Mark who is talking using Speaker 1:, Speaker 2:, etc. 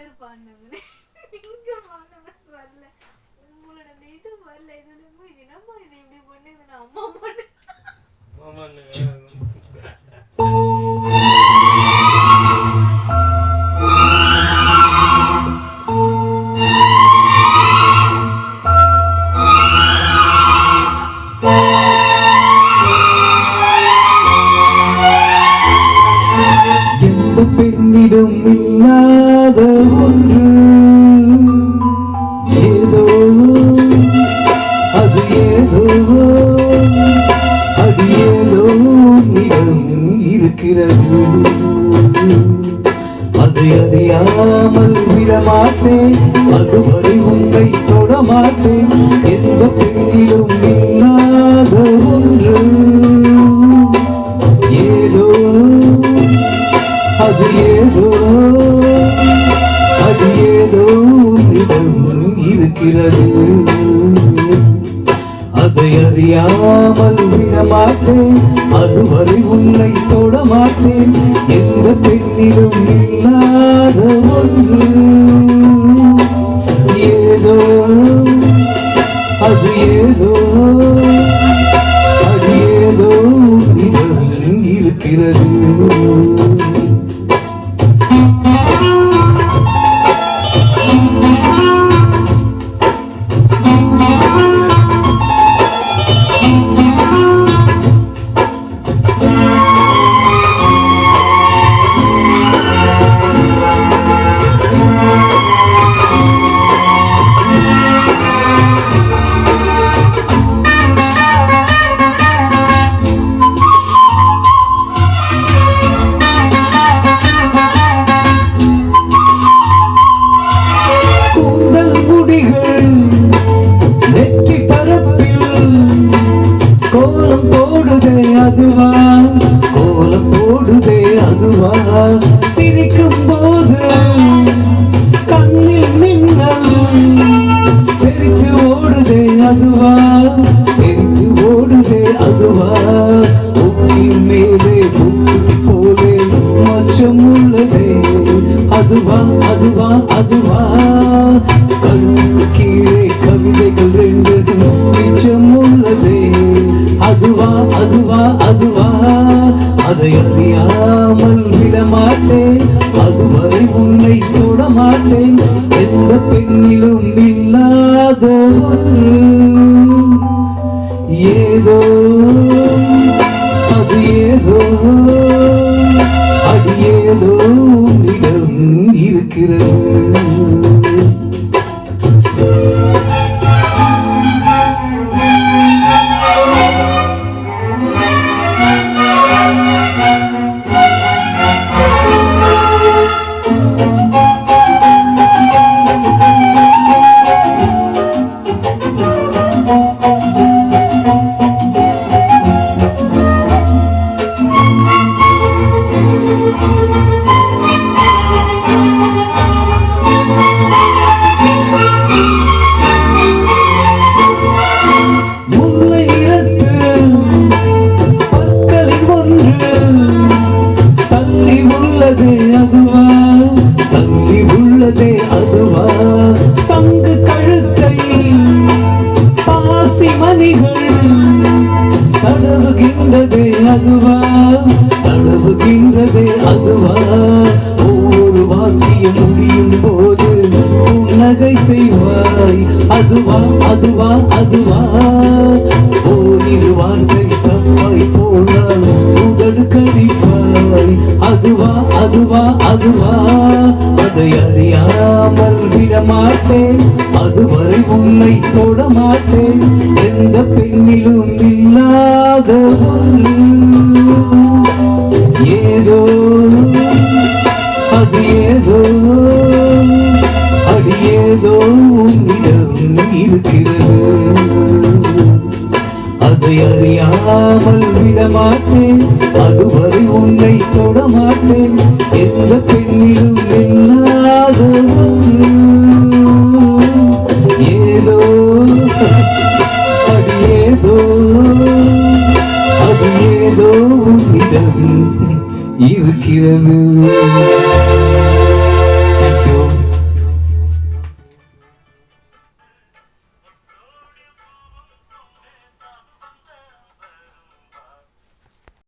Speaker 1: Colour பாடினாங்க. நீங்க பாடினவர் வரல, உங்களோட அந்த இது வரல. இதுல இது என்னம்மா இது இப்படி பண்ணுதுன்னு அம்மா பண்ணு
Speaker 2: பெண்ணிடம் இல்லாத ஒன்று ஏதோ அது ஏதோ அது ஏதோ உன்னிடம் இருக்கிறது. அதை அறியாமல் விடமாட்டேன், அதுவரை உன்னை தொடமாட்டேன். எந்த பெண்ணிலும் இல்லாத ஒன்று ஏதோ அது ஏதோ அது ஏதோ உன்னிடம் இருக்கிறது. அதை அறியாமல் விடமாட்டேன், அதுவரை உன்னை தொடமாட்டேன். எந்த பெண்ணிலும் இல்லாத ஒன்று ஏதோ அது ஏதோ அது ஏதோ உன்னிடம் இருக்கிறது. கோலம் போடுதே அதுவா, கோலம் போடுதே அதுவா, சிரிக்கும் போது கண்ணில் மின்னல் தெரித்து ஓடுதே அதுவா, தெரித்து ஓடுதே அதுவா. உப்பின் மேலே புத்தி போலே மச்சம் உள்ளதே அதுவா அதுவா அதுவா. கண்ணு கீழே கவிதைகள் ரெண்டு மிச்சம் உள்ளதே அதுவா அதுவா அதுவா. அதை அறியாமல் விடமாட்டேன், அதுவரை உன்னை தொடமாட்டேன். எந்த பெண்ணிலும் இல்லாத ஒன்று ஏதோ அது ஏதோ அது ஏதோ உன்னிடம் இருக்கிறது. அதுவா தள்ளி உள்ளதே அதுவா. சங்கு கழுத்தை பாசி மணிகள் தடவுகின்றதே அதுவா, தடவுகின்றதே அதுவா. ஒவ்வொரு வாக்கியம் முடியும் போது புன்னகை செய்வாய் அதுவா அதுவா அதுவா. ஓரிரு வார்த்தை தப்பாய் போனால் உதடு கடிப்பாய் அதுவா அதுவா அதுவா. அதை அறியாமல் விடமாட்டேன், அதுவரை உன்னை தொடமாட்டேன். எந்த பெண்ணிலும் இல்லாத ஒன்று ஏதோ அது ஏதோ அது ஏதோ உன்னிடம் இருக்கிறது. அதை அறியாமல் விடமாட்டேன், அதுவரை உன்னை தொடமாட்டேன். எந்த பெண்ணிலும் இல்லாத ஒன்று ஏதோ அது ஏதோ அது ஏதோ உன்னிடம் இருக்கிறது.